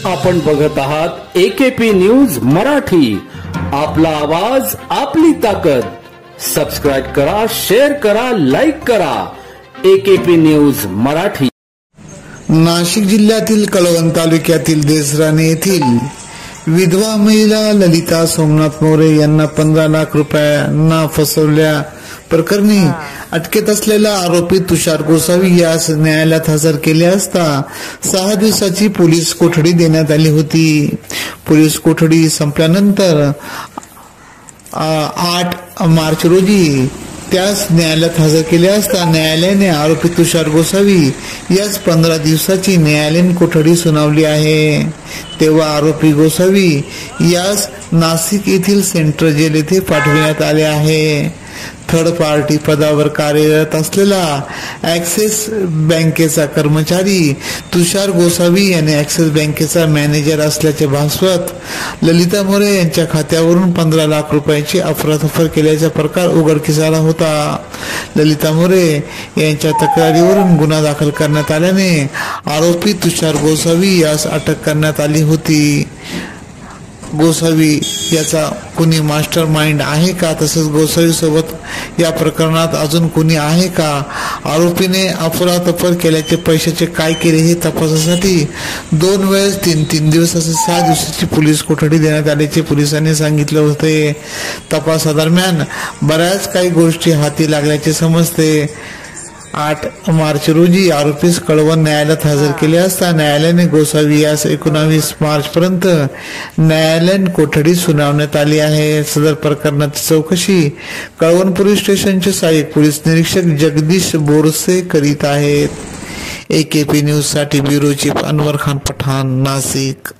आपण बघत आहात एकेपी न्यूज मराठी। आपला आवाज आपली ताकद। सबस्क्राइब करा, शेअर करा, लाईक करा। AKP news Marathi. नाशिक जिल्ह्यातील कळवण तालुक्यातील देसराणे येथील विधवा महिला ललिता सोमनाथ मोरे यांना 15 लाख रुपयांना फसवल्या प्रकरणी अटकेत असलेला आरोपी तुषार गोसावी यास न्यायालयात हजर केले असता 6 दिवसाची पोलीस कोठडी देण्यात आली होती। पोलीस कोठडी संपल्यानंतर 8 मार्च रोजी त्यास न्यायालयात हजर केले असता न्यायालयाने आरोपी तुषार गोसावी यास 15 दिवसाची न्यायालयीन कोठडी सुनावली आहे। तेव्हा आरोपी गोसावी यास नाशिक येथील सेंट्रल जेल येथे पाठविण्यात आले आहे। थर्ड पार्टी पदावर कार्यरत असलेला ॲक्सिस बँकेचा कर्मचारी तुषार गोसावी याने ॲक्सिस बँकेचा मॅनेजर असल्याचे भासवत ललिता मोरे यांच्या खात्यावरून 15 लाख रुपयांची अफरातफर केल्याचा प्रकार उघडकीस आला होता। ललिता मोरे यांच्या तक्रारीवरून गुन्हा दाखल करण्यात आल्याने आरोपी तुषार गोसावी यास अटक करण्यात आली होती। गोसावी याचा कोणी मास्टर माइंड आहे का, तसेच गोसावी सोबत या प्रकरणात अजून कोणी आहे का, आरोपीने अफरातफर केल्याचे पैशाचे काय केले हे तपासासाठी 2 वेळेस 3 दिवस असे 6 दिवसाची पोलीस कोठडी देण्यात आल्याचे पोलिसांनी सांगितले होते। तपासादरम्यान बऱ्याच काही गोष्टी हाती लागल्याचे समजते। 8 मार्च रोजी आरोपीस कळवण न्यायालयात हजर केले असता न्यायालयाने गोसावी यास 19 मार्च पर्यंत न्यायालयीन कोठडी सुनावण्यात आली आहे। सदर प्रकरणाची चौकशी कळवण पोलीस स्टेशनचे सहाय्यक पोलीस निरीक्षक जगदीश बोरसे करीत आहेत। एकेपी न्यूज साठी ब्युरो चीफ अनवर खान पठाण, नाशिक।